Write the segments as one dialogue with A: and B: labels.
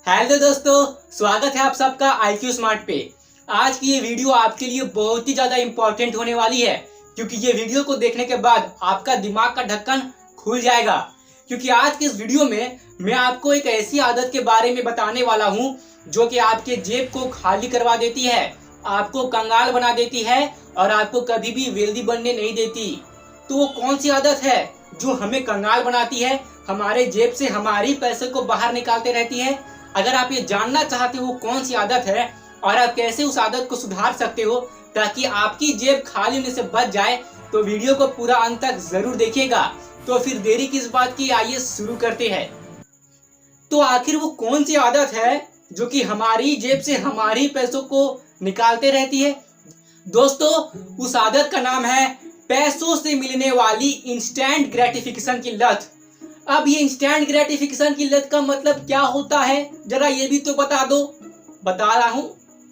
A: Hello दोस्तों, स्वागत है आप सबका IQ स्मार्ट पे। आज की ये वीडियो आपके लिए बहुत ही ज्यादा इंपॉर्टेंट होने वाली है, क्योंकि ये वीडियो को देखने के बाद आपका दिमाग का ढक्कन खुल जाएगा। क्योंकि आज के इस वीडियो में मैं आपको एक ऐसी आदत के बारे में बताने वाला हूँ जो कि आपके जेब को खाली करवा देती है, आपको कंगाल बना देती है और आपको कभी भी वेल्दी बनने नहीं देती। तो वो कौन सी आदत है जो हमें कंगाल बनाती है, हमारे जेब से हमारी पैसे को बाहर निकालते रहती है? अगर आप ये जानना चाहते हो वो कौन सी आदत है और आप कैसे उस आदत को सुधार सकते हो ताकि आपकी जेब खाली होने से बच जाए, तो वीडियो को पूरा अंत तक जरूर देखिएगा। तो फिर देरी किस बात की, आइए शुरू करते हैं। तो आखिर वो कौन सी आदत है जो कि हमारी जेब से हमारी पैसों को निकालते रहती है? दोस्तों, उस आदत का नाम है पैसों से मिलने वाली इंस्टेंट ग्रेटिफिकेशन की लत। अब ये इंस्टेंट ग्रेटिफिकेशन की लत का मतलब क्या होता है, जरा ये भी तो बता दो। बता रहा हूँ,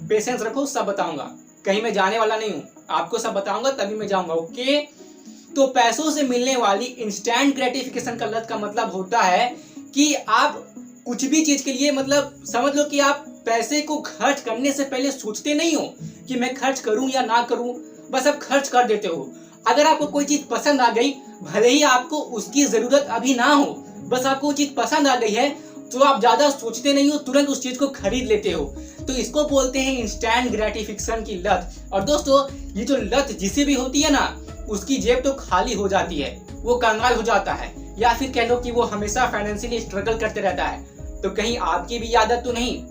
A: पेशेंस रखो, सब बताऊंगा। कहीं मैं जाने वाला नहीं हूँ, आपको सब बताऊंगा तभी मैं जाऊंगा। ओके, तो पैसों से मिलने वाली इंस्टेंट ग्रेटिफिकेशन का लत का मतलब होता है कि आप कुछ भी चीज के लिए, मतलब समझ लो कि आप पैसे को खर्च करने से पहले सोचते नहीं हो कि मैं खर्च करूं या ना करूं, बस आप खर्च कर देते हो। अगर आपको कोई चीज पसंद आ गई, भले ही आपको उसकी जरूरत अभी ना हो, बस आपको वो चीज पसंद आ गई है, तो आप ज्यादा सोचते नहीं हो, तुरंत उस चीज को खरीद लेते हो। तो इसको बोलते हैं इंस्टेंट ग्रेटिफिकेशन की लत। और दोस्तों, ये जो लत जिसे भी होती है ना, उसकी जेब तो खाली हो जाती है, वो कंगाल हो जाता है, या फिर कह लो कि वो हमेशा फाइनेंशियली स्ट्रगल करते रहता है। तो कहीं आपकी भी आदत तो नहीं?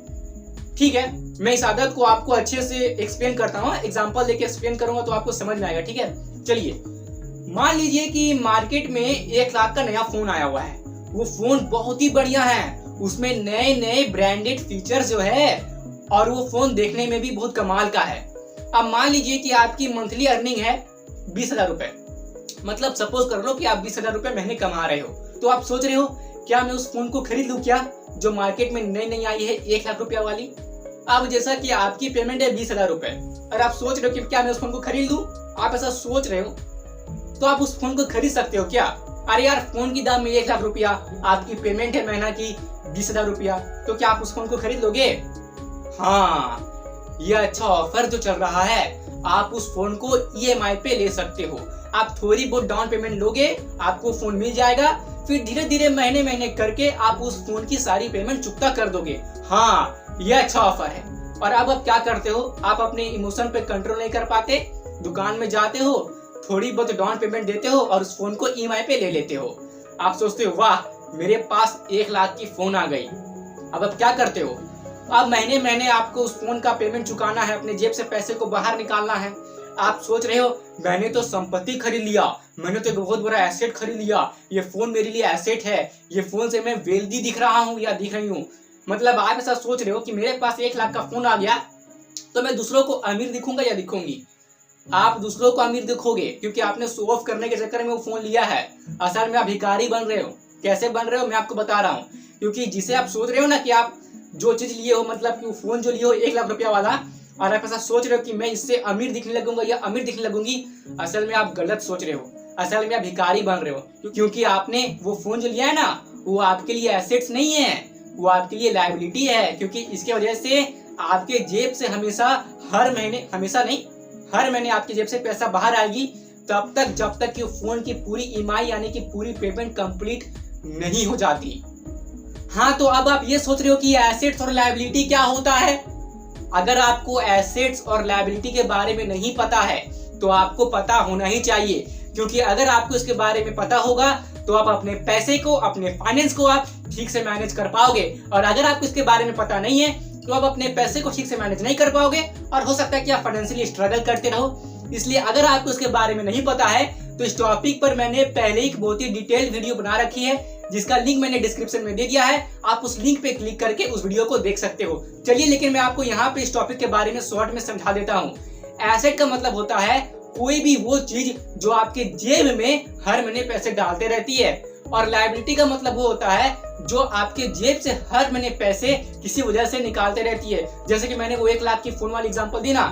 A: ठीक है, मैं इस आदत को आपको अच्छे से एक्सप्लेन करता हूँ, एग्जांपल देके एक्सप्लेन करूंगा तो आपको समझ में आएगा। ठीक है, चलिए मान लीजिए कि मार्केट में 1 लाख का नया फोन आया हुआ है। वो फोन बहुत ही बढ़िया है, उसमें नए नए ब्रांडेड फीचर्स जो है, और वो फोन देखने में भी बहुत कमाल का है। अब मान लीजिए कि आपकी मंथली अर्निंग है 20,000 रुपए, मतलब सपोज कर लो कि आप 20,000 रुपए महीने कमा रहे हो। तो आप सोच रहे हो क्या मैं उस फोन को खरीद लूं क्या, जो मार्केट में नई नई आई है 1 लाख रुपया वाली। अब जैसा कि आपकी पेमेंट है 20,000 रुपए और आप सोच रहे हो कि क्या मैं उस फोन को खरीद लूं, आप ऐसा सोच रहे हो, तो आप उस फोन को खरीद सकते हो क्या? अरे यार, फोन की दाम में 1 लाख रुपया, आपकी पेमेंट है महीना की 20,000 रुपया, तो क्या आप उस फोन को खरीद लोगे? हाँ, ये अच्छा ऑफर जो चल रहा है, आप उस फोन को EMI पे ले सकते हो। आप थोड़ी बहुत डाउन पेमेंट लोगे, आपको फोन मिल जाएगा, फिर धीरे धीरे महीने महीने करके आप उस फोन की सारी पेमेंट चुकता कर दोगे। हाँ, ये अच्छा ऑफर है। और अब आप क्या करते हो, आप अपने इमोशन पे कंट्रोल नहीं कर पाते, दुकान में जाते हो, थोड़ी बहुत डाउन पेमेंट देते हो और उस फोन को EMI पे ले लेते हो। आप सोचते हो वाह, मेरे पास 1 लाख की फोन आ गई। अब आप क्या करते हो, अब महीने महीने आपको उस फोन का पेमेंट चुकाना है, अपने जेब से पैसे को बाहर निकालना है। आप सोच रहे हो मैंने तो संपत्ति खरीद लिया, मैंने तो बहुत बड़ा एसेट खरीद लिया, ये फोन मेरे लिए एसेट है, ये फोन से मैं वेल्दी दिख रहा हूँ या दिख रही हूँ। मतलब आप ऐसा सोच रहे हो कि मेरे पास 1 लाख का फोन आ गया तो मैं दूसरों को अमीर दिखूंगा या दिखूंगी? आप दूसरों को अमीर दिखोगे, क्योंकि आपने शो ऑफ करने के चक्कर में वो फोन लिया है। असल में आप भिखारी बन रहे हो। कैसे बन रहे हो मैं आपको बता रहा हूँ। क्योंकि जिसे आप सोच रहे हो ना कि आप जो चीज लिए हो, मतलब कि वो फोन जो लिए हो 1 लाख रुपया वाला, और आप ऐसा सोच रहे हो कि मैं इससे अमीर दिखने लगूंगा या अमीर दिखने लगूंगी, असल में आप गलत सोच रहे हो। असल में आप भिखारी बन रहे हो, क्योंकि आपने वो फोन जो लिया है ना, वो आपके लिए एसेट्स नहीं है, वो आपके लिए लायबिलिटी है। क्योंकि इसके वजह से आपके जेब से हमेशा, हर महीने, हमेशा नहीं, हर महीने आपकी जेब से पैसा बाहर आएगी, तब तक जब तक कि फोन की पूरी EMI यानी कि पूरी पेमेंट कंप्लीट नहीं हो जाती। हाँ, तो अब आप ये सोच रहे हो कि एसेट्स और लायबिलिटी क्या होता है। अगर आपको एसेट्स और लायबिलिटी के बारे में नहीं पता है तो आपको पता होना ही चाहिए, क्योंकि अगर आपको इसके बारे में पता होगा तो आप अपने पैसे को, अपने फाइनेंस को आप ठीक से मैनेज कर पाओगे। और अगर आपको इसके बारे में पता नहीं है तो आप अपने पैसे को ठीक से मैनेज नहीं कर पाओगे और हो सकता है कि आप फाइनेंशियली स्ट्रगल करते रहो। इसलिए अगर आपको इसके बारे में नहीं पता है तो इस टॉपिक पर मैंने पहले एक बहुत ही डिटेल वीडियो बना रखी है, जिसका लिंक मैंने डिस्क्रिप्शन में दे दिया है। आप उस लिंक पे क्लिक करके उस वीडियो को देख सकते हो। चलिए, लेकिन मैं आपको यहाँ पे इस टॉपिक के बारे में शॉर्ट में समझा देता हूँ। एसेट का मतलब होता है कोई भी वो चीज जो आपके जेब में हर महीने पैसे डालते रहती है, और लायबिलिटी का मतलब वो होता है जो आपके जेब से हर महीने पैसे किसी वजह से निकालते रहती है। जैसे कि मैंने वो 1 लाख की फोन वाली एग्जांपल दी ना,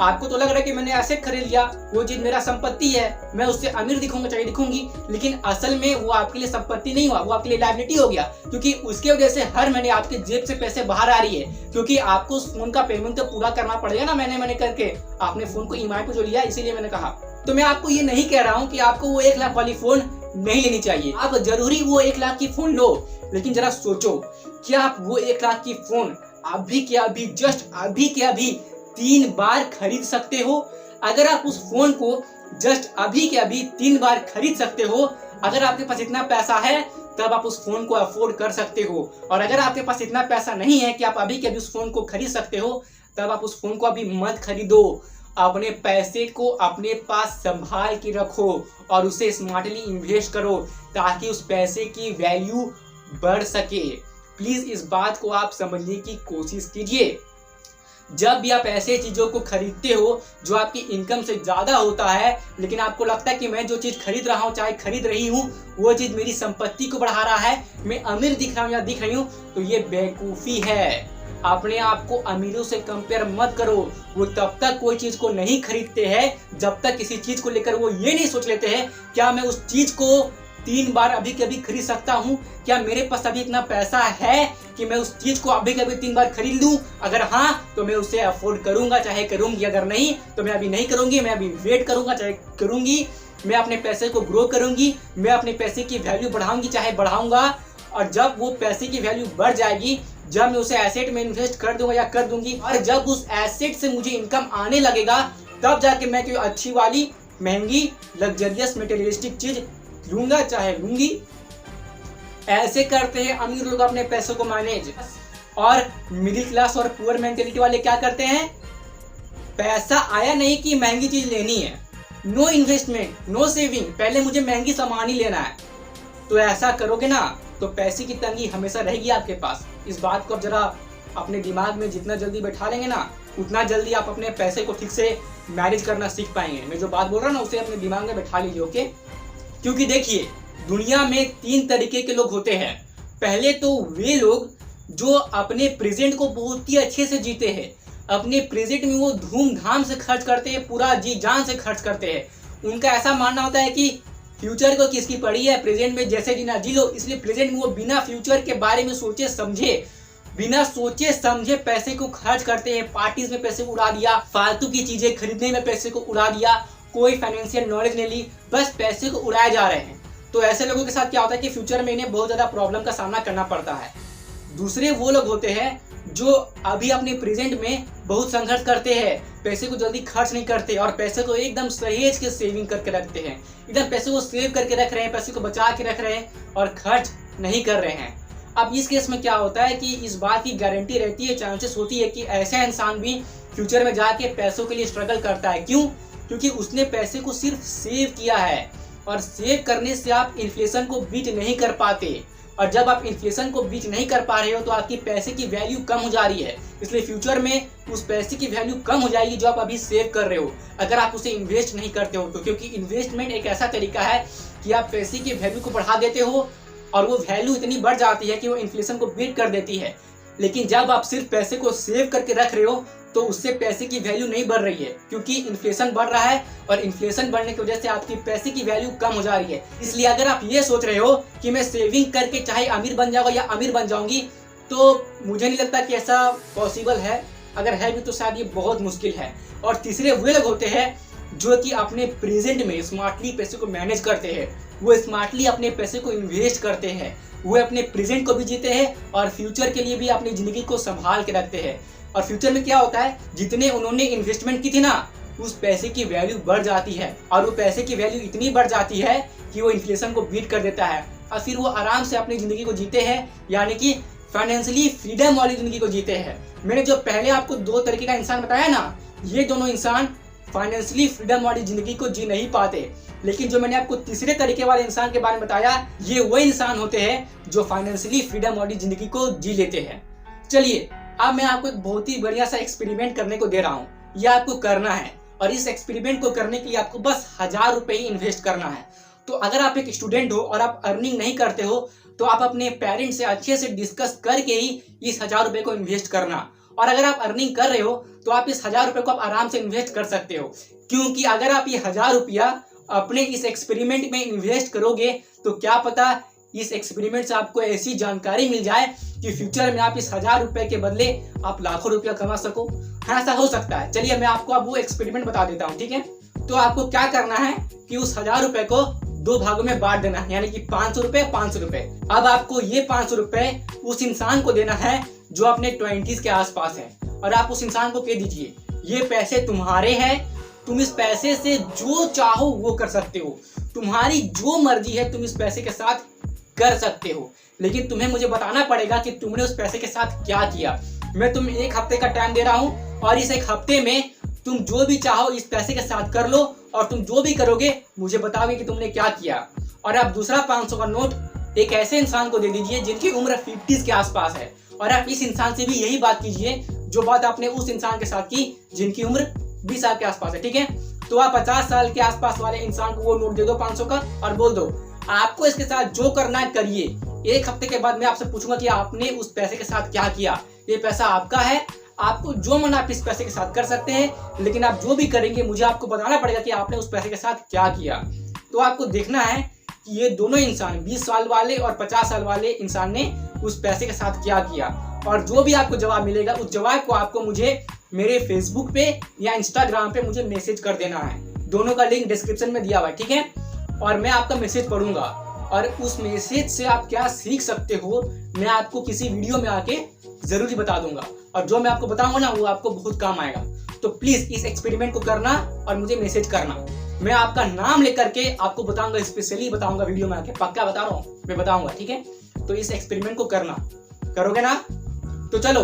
A: आपको तो लग रहा है कि मैंने एसेट खरीद लिया, वो चीज मेरा संपत्ति है, मैं उससे अमीर दिखूंगा चाहे दिखूंगी, लेकिन असल में वो आपके लिए संपत्ति नहीं हुआ, वो आपके लिए लायबिलिटी हो गया, क्योंकि उसके वजह से हर महीने आपके जेब से पैसे बाहर आ रही है, क्योंकि आपको उस फोन का पेमेंट तो पूरा करना पड़ेगा ना, महीने करके। आपने फोन को ईएमआई पे जो लिया, इसीलिए मैंने कहा। तो मैं आपको ये नहीं कह रहा हूँ कि आपको वो 1 लाख वाली फोन नहीं लेनी चाहिए, आप जरूरी वो 1 लाख की फोन लो, लेकिन जरा सोचो, क्या आप वो 1 लाख की फोन अभी के अभी, जस्ट अभी के अभी 3 बार खरीद सकते हो? अगर आप उस फोन को जस्ट अभी के अभी 3 बार खरीद सकते हो, अगर आपके पास इतना पैसा है तब आप उस फोन को अफोर्ड कर सकते हो, और अगर आपके पास इतना पैसा नहीं है कि आप अभी के अभी उस फोन को खरीद सकते हो, तब आप उस फोन को अभी मत खरीदो। अपने पैसे को अपने पास संभाल के रखो और उसे स्मार्टली इन्वेस्ट करो, ताकि उस पैसे की वैल्यू बढ़ सके। प्लीज इस बात को आप समझने की कोशिश कीजिए। जब भी आप ऐसे चीजों को खरीदते हो जो आपकी इनकम से ज्यादा होता है, लेकिन आपको लगता है कि मैं जो चीज खरीद रहा हूँ, चाहे खरीद रही हूँ, वो चीज मेरी संपत्ति को बढ़ा रहा है, मैं अमीर दिख रहा हूँ या दिख रही हूँ, तो ये बेवकूफी है। अपने आप को अमीरों से कंपेयर मत करो। वो तब तक कोई चीज को नहीं खरीदते हैं जब तक किसी चीज को लेकर वो ये नहीं सोच लेते हैं, क्या मैं उस चीज को 3 बार अभी के अभी खरीद सकता हूँ, क्या मेरे पास अभी इतना पैसा है कि मैं उस चीज को अभी के अभी 3 बार खरीद लूं? अगर हाँ, तो मैं उसे अफोर्ड करूंगा, चाहे करूंगी, अगर नहीं तो मैं अभी नहीं करूंगी, मैं अभी वेट करूंगा, चाहे करूंगी। मैं अपने पैसे को ग्रो करूंगी, मैं अपने पैसे की वैल्यू बढ़ाऊंगी, चाहे बढ़ाऊंगा, और जब वो पैसे की वैल्यू बढ़ जाएगी, जब मैं उसे एसेट में इन्वेस्ट कर दूंगा या कर दूंगी, और जब उस एसेट से मुझे इनकम आने लगेगा, तब जाके मैं कोई अच्छी वाली महंगी लग्जरियस मटेरियलिस्टिक चीज लूंगा, चाहे लूंगी। ऐसे करते हैं अमीर लोग अपने पैसों को मैनेज, और मिडिल क्लास और पुअर मेंटेलिटी वाले क्या करते हैं? पैसा आया नहीं कि महंगी चीज लेनी है, नो इन्वेस्टमेंट, नो सेविंग, पहले मुझे महंगी सामान ही लेना है। तो ऐसा करोगे ना तो पैसे की तंगी हमेशा रहेगी आपके पास। इस बात को आप जरा अपने दिमाग में जितना जल्दी बैठा लेंगे ना, उतना जल्दी आप अपने पैसे को ठीक से मैनेज करना सीख पाएंगे। मैं जो बात बोल रहा हूँ ना, उसे अपने दिमाग में बैठा लीजिए, ओके? क्योंकि देखिए, दुनिया में 3 तरीके के लोग होते हैं। पहले तो वे लोग जो अपने प्रेजेंट को बहुत ही अच्छे से जीते हैं, अपने प्रेजेंट में वो धूमधाम से खर्च करते हैं, पूरा जी जान से खर्च करते हैं। उनका ऐसा मानना होता है कि फ्यूचर को किसकी पड़ी है, प्रेजेंट में जैसे जीना जी लो, इसलिए प्रेजेंट में वो बिना फ्यूचर के बारे में सोचे समझे, बिना सोचे समझे पैसे को खर्च करते हैं। पार्टीज में पैसे को उड़ा दिया, फालतू की चीजें खरीदने में पैसे को उड़ा दिया, कोई फाइनेंशियल नॉलेज नहीं ली, बस पैसे को उड़ाए जा रहे हैं। तो ऐसे लोगों के साथ क्या होता है कि फ्यूचर में इन्हें बहुत ज्यादा प्रॉब्लम का सामना करना पड़ता है। दूसरे वो लोग होते हैं जो अभी अपने प्रेजेंट में बहुत संघर्ष करते हैं, पैसे को जल्दी खर्च नहीं करते और पैसे को एकदम सहेज के सेविंग करके रखते हैं, एकदम पैसे को सेव करके रख रहे हैं, पैसे को बचा के रख रहे हैं और खर्च नहीं कर रहे हैं। अब इस केस में क्या होता है कि इस बात की गारंटी रहती है, चांसेस होती है कि ऐसा इंसान भी फ्यूचर में जाके पैसों के लिए स्ट्रगल करता है। क्यों? क्योंकि उसने पैसे को सिर्फ सेव किया है, और सेव करने से आप इन्फ्लेशन को बीट नहीं कर पाते, और जब आप इन्फ्लेशन को बीट नहीं कर पा रहे हो तो आपकी पैसे की वैल्यू कम हो जा रही है। इसलिए फ्यूचर में उस पैसे की वैल्यू कम हो जाएगी जो आप अभी सेव कर रहे हो, अगर आप उसे इन्वेस्ट नहीं करते हो तो। क्योंकि इन्वेस्टमेंट एक ऐसा तरीका है कि आप पैसे की वैल्यू को बढ़ा देते हो और वो वैल्यू इतनी बढ़ जाती है कि वो इन्फ्लेशन को बीट कर देती है। लेकिन जब आप सिर्फ पैसे को सेव करके रख रहे हो तो उससे पैसे की वैल्यू नहीं बढ़ रही है, क्योंकि इन्फ्लेशन बढ़ रहा है और इन्फ्लेशन बढ़ने की वजह से आपकी पैसे की वैल्यू कम हो जा रही है। इसलिए अगर आप ये सोच रहे हो कि मैं सेविंग करके चाहे अमीर बन जाऊंगा या अमीर बन जाऊंगी, तो मुझे नहीं लगता कि ऐसा पॉसिबल है। अगर है भी तो शायद ये बहुत मुश्किल है। और तीसरे वे लोग होते हैं जो कि अपने प्रेजेंट में स्मार्टली पैसे को मैनेज करते हैं, वो स्मार्टली अपने पैसे को इन्वेस्ट करते हैं, वो अपने प्रेजेंट को भी जीते हैं और फ्यूचर के लिए भी अपनी जिंदगी को संभाल के रखते हैं। और फ्यूचर में क्या होता है, जितने उन्होंने इन्वेस्टमेंट की थी ना, उस पैसे की वैल्यू बढ़ जाती है, और वो पैसे की वैल्यू इतनी बढ़ जाती है कि वो इन्फ्लेशन को बीट कर देता है, और फिर वो आराम से अपनी जिंदगी को जीते हैं, यानी कि फाइनेंशियली फ्रीडम वाली जिंदगी को जीते हैं। मैंने जो पहले आपको 2 तरीके का इंसान बताया ना, ये दोनों इंसान फाइनेंशियली फ्रीडम वाली जिंदगी को जी नहीं पाते। लेकिन जो मैंने आपको तीसरे तरीके वाले इंसान के बारे में बताया, ये वो इंसान होते हैं जो फाइनेंशियली फ्रीडम वाली जिंदगी को जी लेते हैं। चलिए, अब मैं आपको एक बहुत ही बढ़िया सा एक्सपेरिमेंट करने को दे रहा हूँ। यह आपको करना है, और इस एक्सपेरिमेंट को करने के लिए आपको बस 1000 रुपए ही इन्वेस्ट करना है। तो अगर आप एक स्टूडेंट हो और आप अर्निंग नहीं करते हो, तो आप अपने पेरेंट्स से अच्छे से डिस्कस करके ही इस 1000 रुपए को इन्वेस्ट करना। और अगर आप अर्निंग कर रहे हो तो आप इस 1000 रुपये को आप आराम से इन्वेस्ट कर सकते हो, क्योंकि अगर आप ये 1000 रुपया अपने इस एक्सपेरिमेंट में इन्वेस्ट करोगे तो क्या पता इस एक्सपेरिमेंट से आपको ऐसी जानकारी मिल जाए कि फ्यूचर में आप इस 1000 रुपये के बदले आप लाखों रुपया कमा सको। हाँ, ऐसा हो सकता है। चलिए मैं आपको अब वो एक्सपेरिमेंट बता देता हूँ, ठीक है। तो आपको क्या करना है कि उस 1000 रुपये को 2 भागों में बांट देना है, यानी कि 500 रुपये 500 रुपये। अब आपको ये 500 रुपये उस इंसान को देना है जो अपने 20s के आसपास है, और आप उस इंसान को कह दीजिए ये पैसे तुम्हारे हैं, तुम इस पैसे से जो चाहो वो कर सकते हो, तुम्हारी जो मर्जी है तुम इस पैसे के साथ कर सकते हो, लेकिन तुम्हें मुझे बताना पड़ेगा कि तुमने उस पैसे के साथ क्या किया। मैं तुम्हें 1 हफ्ते का टाइम दे रहा हूँ और इस 1 हफ्ते में तुम जो भी चाहो इस पैसे के साथ कर लो, और तुम जो भी करोगे मुझे बताओगे कि तुमने क्या किया। और आप दूसरा 500 का नोट एक ऐसे इंसान को दे दीजिए जिनकी उम्र 50s के आसपास है, और आप इस इंसान से भी यही बात कीजिए जो बात आपने उस इंसान के साथ की जिनकी उम्र 20 साल के आसपास है, ठीक है। तो आप 50 साल के आसपास वाले इंसान को वो नोट दे दो 500 का और बोल दो आपको इसके साथ जो करना है करिए। 1 हफ्ते के बाद मैं आपसे पूछूंगा कि आपने उस पैसे के साथ क्या किया। ये पैसा आपका है, आपको जो मन आप इस पैसे के साथ कर सकते हैं, लेकिन आप जो भी करेंगे मुझे आपको बताना पड़ेगा कि आपने उस पैसे के साथ क्या किया। तो आपको देखना है कि ये दोनों इंसान 20 साल वाले और 50 साल वाले इंसान ने उस पैसे के साथ क्या किया, और जो भी आपको जवाब मिलेगा उस जवाब को आपको मुझे मेरे फेसबुक पे या इंस्टाग्राम पे मुझे मैसेज कर देना है। दोनों का लिंक डिस्क्रिप्शन में दिया हुआ है, ठीक है। और मैं आपका मैसेज पढ़ूंगा और उस मैसेज से आप क्या सीख सकते हो मैं आपको किसी वीडियो में आके जरूर बता दूंगा, और जो मैं आपको बताऊंगा ना वो आपको बहुत काम आएगा। तो प्लीज इस एक्सपेरिमेंट को करना और मुझे मैसेज करना। मैं आपका नाम लेकर के आपको बताऊंगा, स्पेशली बताऊंगा वीडियो में आके, पक्का बता रहा हूँ, मैं बताऊंगा, ठीक है। तो इस एक्सपेरिमेंट को करना, करोगे ना? तो चलो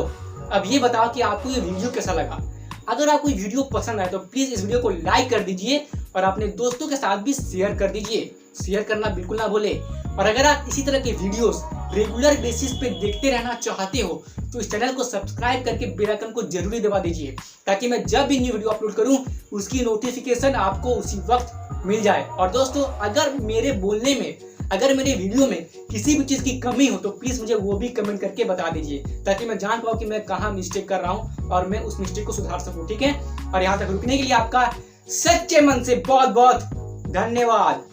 A: अब ये बताओ कि आपको ये वीडियो कैसा लगा। अगर आपको ये वीडियो पसंद आए तो प्लीज इस वीडियो को लाइक कर दीजिए और अपने दोस्तों के साथ भी शेयर कर दीजिए। शेयर करना बिल्कुल ना भूले। और अगर आप इसी तरह के वीडियोस रेगुलर बेसिस पे देखते रहना चाहते हो तो इस चैनल को सब्सक्राइब करके बेल आइकन को जरूरी दबा दीजिए, ताकि मैं जब भी न्यू वीडियो अपलोड करूं उसकी नोटिफिकेशन आपको उसी वक्त मिल जाए। और दोस्तों अगर मेरे बोलने में, अगर मेरे वीडियो में किसी भी चीज की कमी हो तो प्लीज मुझे वो भी कमेंट करके बता दीजिए, ताकि मैं जान पाऊँ कि मैं कहाँ मिस्टेक कर रहा हूँ और मैं उस मिस्टेक को सुधार सकूँ, ठीक है। और यहाँ तक रुकने के लिए आपका सच्चे मन से बहुत बहुत धन्यवाद।